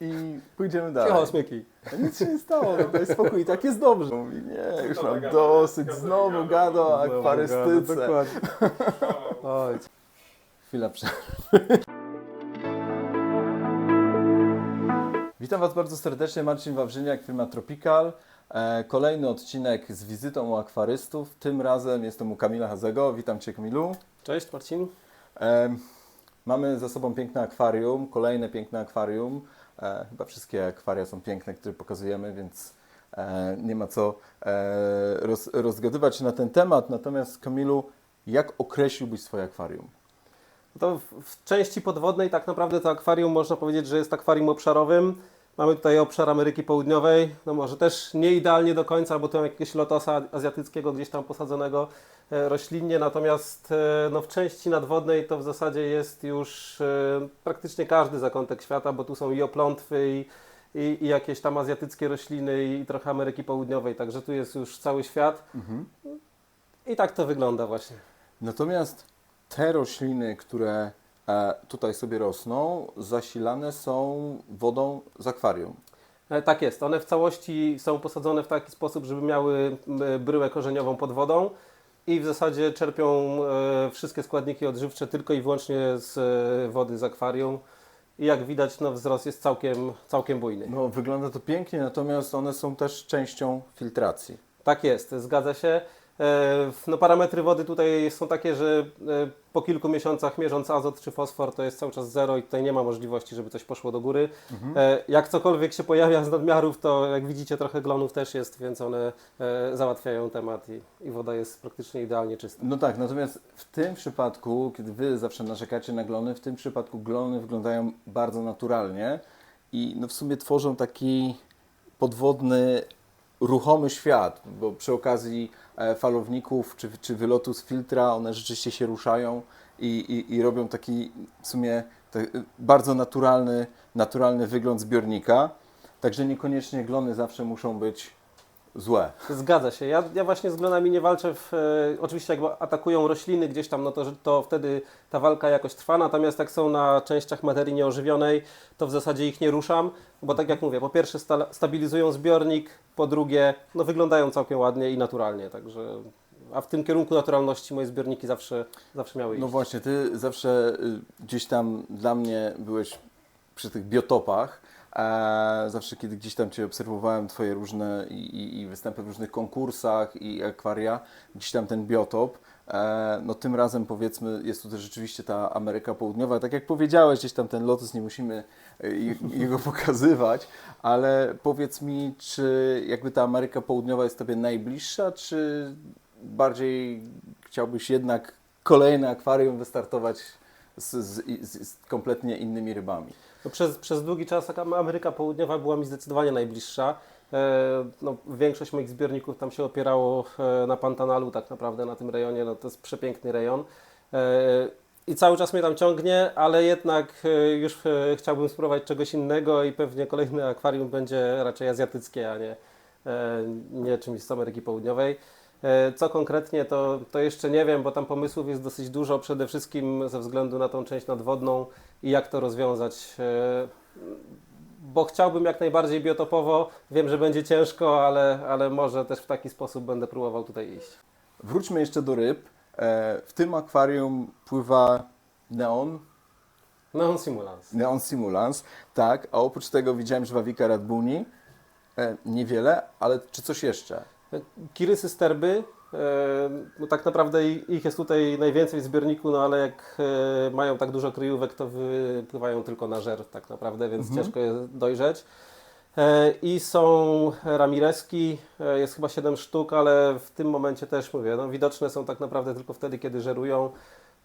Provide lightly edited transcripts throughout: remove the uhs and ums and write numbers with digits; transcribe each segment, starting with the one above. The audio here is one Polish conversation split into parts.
i pójdziemy dalej. Cicho, smyki. Nic się nie stało, no daj spokój, i tak jest dobrze. Mówi, nie, już mam dosyć, znowu gada o akwarystyce. Dokładnie. Oj. Chwila przerwy. Witam Was bardzo serdecznie, Marcin Wawrzyniak, firma Tropical. Kolejny odcinek z wizytą u akwarystów. Tym razem jestem u Kamila Hazego. Witam Cię, Kamilu. Cześć Marcin. Mamy za sobą piękne akwarium, kolejne piękne akwarium. Chyba wszystkie akwaria są piękne, które pokazujemy, więc nie ma co rozgadywać się na ten temat. Natomiast Kamilu, jak określiłbyś swoje akwarium? To w części podwodnej tak naprawdę to akwarium można powiedzieć, że jest akwarium obszarowym. Mamy tutaj obszar Ameryki Południowej, no może też nie idealnie do końca, bo tu mam jakiegoś lotosa azjatyckiego gdzieś tam posadzonego roślinnie, natomiast no, w części nadwodnej to w zasadzie jest już praktycznie każdy zakątek świata, bo tu są i oplątwy, i jakieś tam azjatyckie rośliny, i trochę Ameryki Południowej, także tu jest już cały świat. I tak to wygląda właśnie. Natomiast te rośliny, które tutaj sobie rosną, zasilane są wodą z akwarium. Tak jest, one w całości są posadzone w taki sposób, żeby miały bryłę korzeniową pod wodą i w zasadzie czerpią wszystkie składniki odżywcze tylko i wyłącznie z wody z akwarium. I jak widać, no, wzrost jest całkiem bujny. No, wygląda to pięknie, natomiast one są też częścią filtracji. Tak jest, zgadza się. No, parametry wody tutaj są takie, że po kilku miesiącach mierząc azot czy fosfor to jest cały czas zero i tutaj nie ma możliwości, żeby coś poszło do góry. Jak cokolwiek się pojawia z nadmiarów, to jak widzicie trochę glonów też jest, więc one załatwiają temat i woda jest praktycznie idealnie czysta. No tak, natomiast w tym przypadku, kiedy Wy zawsze narzekacie na glony, w tym przypadku glony wyglądają bardzo naturalnie i no w sumie tworzą taki podwodny, ruchomy świat, bo przy okazji falowników czy wylotu z filtra one rzeczywiście się ruszają i robią taki w sumie bardzo naturalny wygląd zbiornika. Także niekoniecznie glony zawsze muszą być złe. Zgadza się. Ja właśnie z glonami nie walczę. Oczywiście jak atakują rośliny gdzieś tam, no to wtedy ta walka jakoś trwa, natomiast jak są na częściach materii nieożywionej, to w zasadzie ich nie ruszam, bo tak jak mówię, po pierwsze stabilizują zbiornik, po drugie no wyglądają całkiem ładnie i naturalnie, także... A w tym kierunku naturalności moje zbiorniki zawsze miały iść. No właśnie, Ty zawsze gdzieś tam dla mnie byłeś przy tych biotopach. Zawsze, kiedy gdzieś tam Cię obserwowałem, Twoje różne i występy w różnych konkursach i akwaria, gdzieś tam ten biotop, no tym razem powiedzmy jest tu też rzeczywiście ta Ameryka Południowa. Tak jak powiedziałeś, gdzieś tam ten lotos, nie musimy jego pokazywać, ale powiedz mi, czy jakby ta Ameryka Południowa jest Tobie najbliższa, czy bardziej chciałbyś jednak kolejne akwarium wystartować z kompletnie innymi rybami? No przez długi czas Ameryka Południowa była mi zdecydowanie najbliższa. No, większość moich zbiorników tam się opierało na Pantanalu tak naprawdę, na tym rejonie. No, to jest przepiękny rejon. I cały czas mnie tam ciągnie, ale jednak już chciałbym spróbować czegoś innego i pewnie kolejne akwarium będzie raczej azjatyckie, a nie czymś z Ameryki Południowej. Co konkretnie to jeszcze nie wiem, bo tam pomysłów jest dosyć dużo, przede wszystkim ze względu na tą część nadwodną i jak to rozwiązać, bo chciałbym jak najbardziej biotopowo, wiem, że będzie ciężko, ale może też w taki sposób będę próbował tutaj iść. Wróćmy jeszcze do ryb. W tym akwarium pływa neon. Neon Simulans. Neon Simulans, tak, a oprócz tego widziałem żwawika Radbuni. Niewiele, ale czy coś jeszcze? Kirysy sterby, no tak naprawdę ich jest tutaj najwięcej w zbiorniku, no ale jak mają tak dużo kryjówek, to wypływają tylko na żer tak naprawdę, więc ciężko je dojrzeć. I są ramireski, jest chyba 7 sztuk, ale w tym momencie też mówię, no widoczne są tak naprawdę tylko wtedy, kiedy żerują.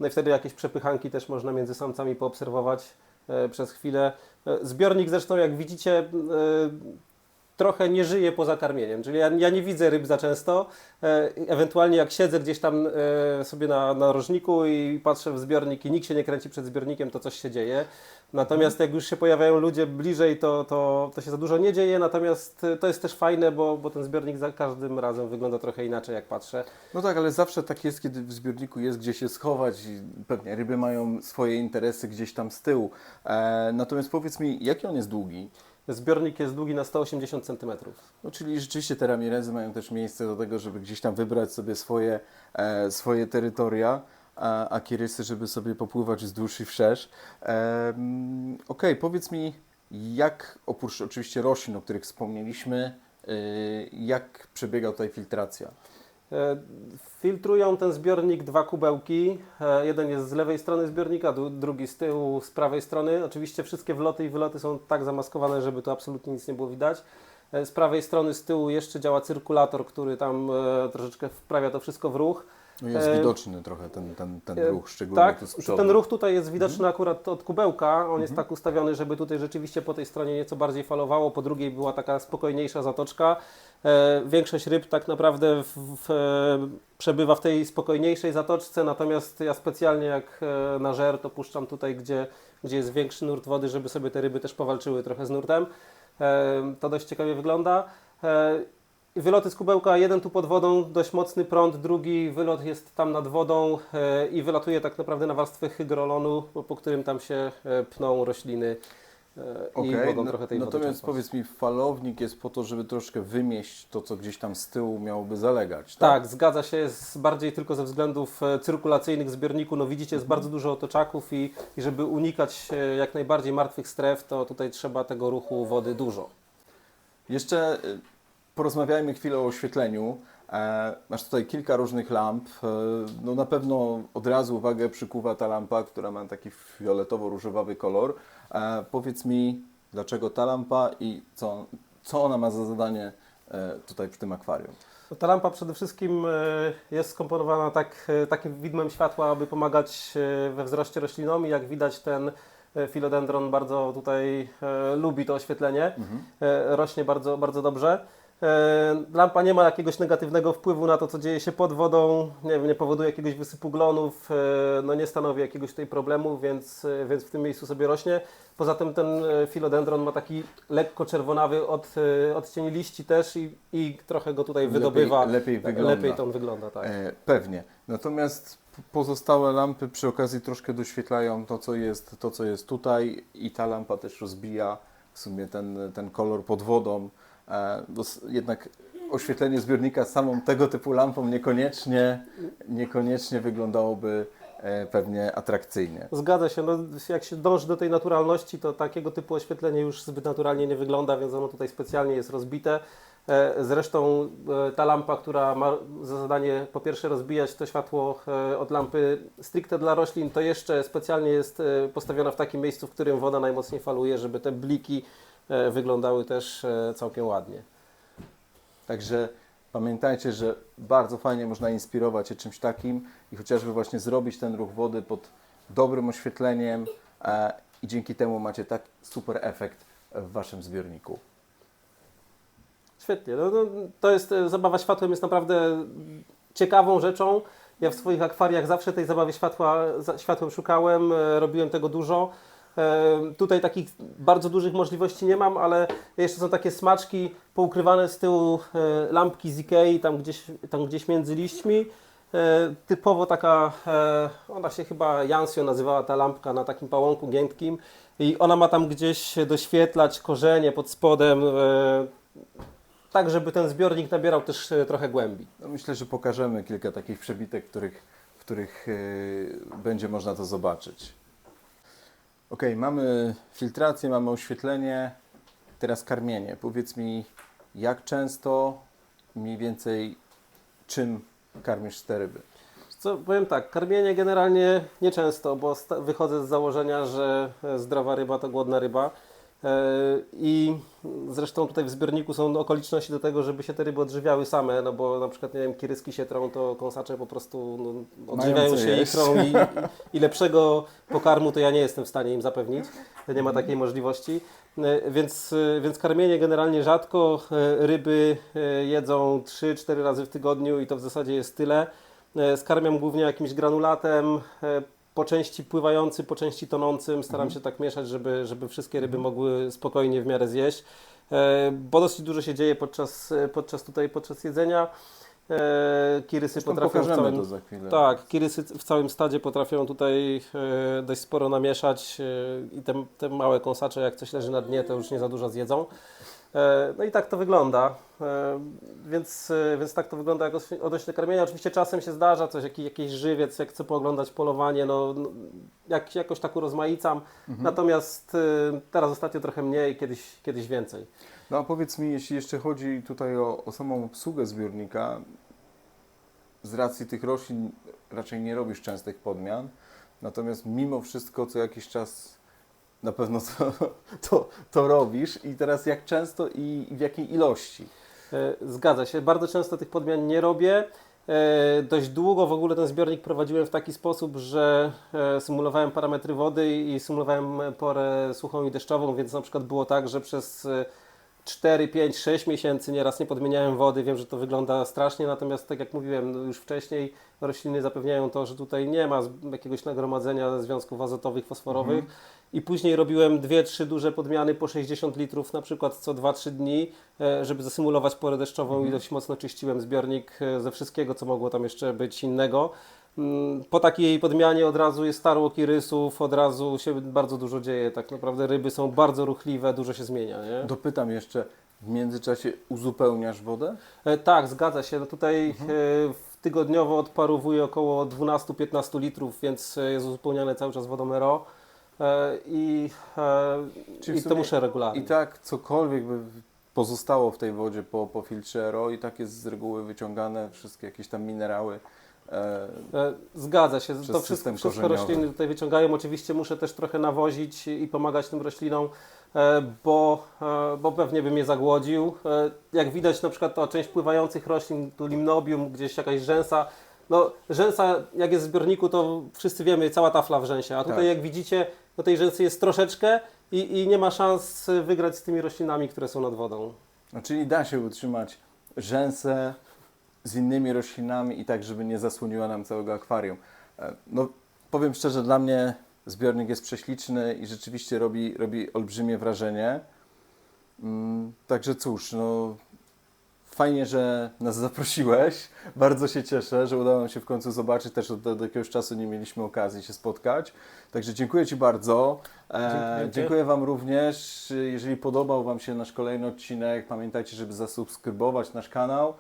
No i wtedy jakieś przepychanki też można między samcami poobserwować przez chwilę. Zbiornik zresztą, jak widzicie, trochę nie żyje poza karmieniem, czyli ja nie widzę ryb za często, ewentualnie jak siedzę gdzieś tam sobie na narożniku i patrzę w zbiornik i nikt się nie kręci przed zbiornikiem, to coś się dzieje. Natomiast jak już się pojawiają ludzie bliżej, to się za dużo nie dzieje, natomiast to jest też fajne, bo ten zbiornik za każdym razem wygląda trochę inaczej, jak patrzę. No tak, ale zawsze tak jest, kiedy w zbiorniku jest gdzie się schować i pewnie ryby mają swoje interesy gdzieś tam z tyłu. Natomiast powiedz mi, jaki on jest długi? Zbiornik jest długi na 180 cm. No, czyli rzeczywiście te ramirezy mają też miejsce do tego, żeby gdzieś tam wybrać sobie swoje terytoria, a kirysy, żeby sobie popływać wzdłuż i wszerz. Okej, powiedz mi, jak oprócz oczywiście roślin, o których wspomnieliśmy, jak przebiega tutaj filtracja? Filtrują ten zbiornik 2 kubełki. Jeden jest z lewej strony zbiornika, drugi z tyłu, z prawej strony. Oczywiście wszystkie wloty i wyloty są tak zamaskowane, żeby tu absolutnie nic nie było widać. Z prawej strony, z tyłu jeszcze działa cyrkulator, który tam troszeczkę wprawia to wszystko w ruch. No jest widoczny trochę ten ruch, szczególnie Tak, tu z przodu. ten ruch tutaj jest widoczny akurat od kubełka. On jest tak ustawiony, żeby tutaj rzeczywiście po tej stronie nieco bardziej falowało, po drugiej była taka spokojniejsza zatoczka. Większość ryb tak naprawdę przebywa w tej spokojniejszej zatoczce, natomiast ja specjalnie jak na żer to puszczam tutaj, gdzie jest większy nurt wody, żeby sobie te ryby też powalczyły trochę z nurtem. To dość ciekawie wygląda. Wyloty z kubełka, jeden tu pod wodą, dość mocny prąd, drugi wylot jest tam nad wodą i wylatuje tak naprawdę na warstwę hygrolonu, po którym tam się pną rośliny i Okej, mogą trochę tej wody natomiast czerpać. powiedz mi, falownik jest po to, żeby troszkę wymieść to, co gdzieś tam z tyłu miałoby zalegać, Tak, zgadza się, jest bardziej tylko ze względów cyrkulacyjnych w zbiorniku. No widzicie, jest bardzo dużo otoczaków i żeby unikać jak najbardziej martwych stref, to tutaj trzeba tego ruchu wody dużo. Jeszcze porozmawiajmy chwilę o oświetleniu. Masz tutaj kilka różnych lamp. No na pewno od razu uwagę przykuwa ta lampa, która ma taki fioletowo-różowawy kolor. Powiedz mi, dlaczego ta lampa i co ona ma za zadanie tutaj w tym akwarium? No, ta lampa przede wszystkim jest skomponowana takim widmem światła, aby pomagać we wzroście roślinom i jak widać ten filodendron bardzo tutaj lubi to oświetlenie, rośnie bardzo, bardzo dobrze. Lampa nie ma jakiegoś negatywnego wpływu na to, co dzieje się pod wodą, nie wiem, nie powoduje jakiegoś wysypu glonów, no nie stanowi jakiegoś tutaj problemu, więc w tym miejscu sobie rośnie. Poza tym ten filodendron ma taki lekko czerwonawy odcień liści też i trochę go tutaj wydobywa. Lepiej wygląda. Lepiej to on wygląda, tak. Pewnie. Natomiast pozostałe lampy przy okazji troszkę doświetlają to, co jest tutaj i ta lampa też rozbija w sumie ten kolor pod wodą. Bo jednak oświetlenie zbiornika samą tego typu lampą niekoniecznie wyglądałoby pewnie atrakcyjnie. Zgadza się, no, jak się dąży do tej naturalności, to takiego typu oświetlenie już zbyt naturalnie nie wygląda, więc ono tutaj specjalnie jest rozbite. Zresztą ta lampa, która ma za zadanie po pierwsze rozbijać to światło od lampy stricte dla roślin, to jeszcze specjalnie jest postawiona w takim miejscu, w którym woda najmocniej faluje, żeby te bliki wyglądały też całkiem ładnie. Także pamiętajcie, że bardzo fajnie można inspirować się czymś takim i chociażby właśnie zrobić ten ruch wody pod dobrym oświetleniem i dzięki temu macie tak super efekt w Waszym zbiorniku. Świetnie. No, to jest, zabawa światłem jest naprawdę ciekawą rzeczą. Ja w swoich akwariach zawsze tej zabawy światłem szukałem, robiłem tego dużo. Tutaj takich bardzo dużych możliwości nie mam, ale jeszcze są takie smaczki poukrywane z tyłu lampki z Ikei, tam gdzieś między liśćmi. Typowo taka, ona się chyba Jansio nazywała ta lampka na takim pałąku giętkim i ona ma tam gdzieś doświetlać korzenie pod spodem, tak żeby ten zbiornik nabierał też trochę głębi. No myślę, że pokażemy kilka takich przebitek, w których będzie można to zobaczyć. Ok, mamy filtrację, mamy oświetlenie, teraz karmienie. Powiedz mi, jak często, mniej więcej, czym karmisz te ryby? Co, powiem tak, karmienie generalnie nieczęsto, bo wychodzę z założenia, że zdrowa ryba to głodna ryba. I zresztą tutaj w zbiorniku są okoliczności do tego, żeby się te ryby odżywiały same, no bo na przykład, nie wiem, kiryski się trą, to kąsacze po prostu odżywiają co się jeść. ikrą i lepszego pokarmu to ja nie jestem w stanie im zapewnić. Nie ma takiej możliwości. Więc karmienie generalnie rzadko. Ryby jedzą 3-4 razy w tygodniu i to w zasadzie jest tyle. Skarmiam głównie jakimś granulatem, po części pływający, po części tonącym. Staram się tak mieszać, żeby wszystkie ryby mogły spokojnie w miarę zjeść. Bo dosyć dużo się dzieje podczas jedzenia. Kirysy Zresztą potrafią pokażemy to za chwilę. Tak, kirysy w całym stadzie potrafią tutaj dość sporo namieszać i te małe kąsacze, jak coś leży na dnie, to już nie za dużo zjedzą. No i tak to wygląda. Więc tak to wygląda jak odnośnie karmienia. Oczywiście czasem się zdarza coś, jakiś żywiec, jak chcę pooglądać polowanie, jakoś tak urozmaicam. Natomiast teraz ostatnio trochę mniej, kiedyś więcej. No a powiedz mi, jeśli jeszcze chodzi tutaj o samą obsługę zbiornika, z racji tych roślin raczej nie robisz częstych podmian, natomiast mimo wszystko co jakiś czas na pewno to robisz i teraz jak często i w jakiej ilości? Zgadza się, bardzo często tych podmian nie robię. Dość długo w ogóle ten zbiornik prowadziłem w taki sposób, że symulowałem parametry wody i symulowałem porę suchą i deszczową, więc na przykład było tak, że przez 4, 5, 6 miesięcy nieraz nie podmieniałem wody. Wiem, że to wygląda strasznie, natomiast tak jak mówiłem już wcześniej, rośliny zapewniają to, że tutaj nie ma jakiegoś nagromadzenia związków azotowych, fosforowych. I później robiłem 2-3 duże podmiany po 60 litrów na przykład co 2-3 dni, żeby zasymulować porę deszczową i dość mocno czyściłem zbiornik ze wszystkiego, co mogło tam jeszcze być innego. Po takiej podmianie od razu jest starło kirysów, od razu się bardzo dużo dzieje. Tak naprawdę ryby są bardzo ruchliwe, dużo się zmienia. Nie? Dopytam jeszcze, w międzyczasie uzupełniasz wodę? Tak, zgadza się. No tutaj tygodniowo odparowuję około 12-15 litrów, więc jest uzupełniane cały czas wodą RO. I Czyli w to sumie muszę regularnie. I tak cokolwiek by pozostało w tej wodzie po filtrze RO i tak jest z reguły wyciągane wszystkie jakieś tam minerały. Zgadza się, Przez to system wszystko korzeniowy. rośliny tutaj wyciągają. Oczywiście muszę też trochę nawozić i pomagać tym roślinom, bo pewnie bym je zagłodził. Jak widać na przykład ta część pływających roślin, tu limnobium, gdzieś jakaś rzęsa. No rzęsa jak jest w zbiorniku, to wszyscy wiemy, cała tafla wrzęsia, a tutaj Tak. jak widzicie, do tej rzęsy jest troszeczkę i nie ma szans wygrać z tymi roślinami, które są nad wodą. No, czyli da się utrzymać rzęsę z innymi roślinami i tak, żeby nie zasłoniła nam całego akwarium. No, powiem szczerze, dla mnie zbiornik jest prześliczny i rzeczywiście robi olbrzymie wrażenie. Także cóż, no, fajnie, że nas zaprosiłeś. Bardzo się cieszę, że udało nam się w końcu zobaczyć. Też od jakiegoś czasu nie mieliśmy okazji się spotkać. Także dziękuję Ci bardzo. Dziękuję Wam również. Jeżeli podobał Wam się nasz kolejny odcinek, pamiętajcie, żeby zasubskrybować nasz kanał.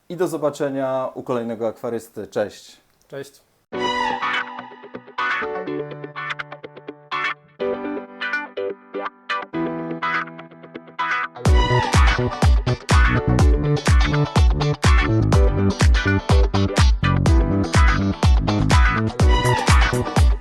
I do zobaczenia u kolejnego akwarysty. Cześć! Cześć! Thank you.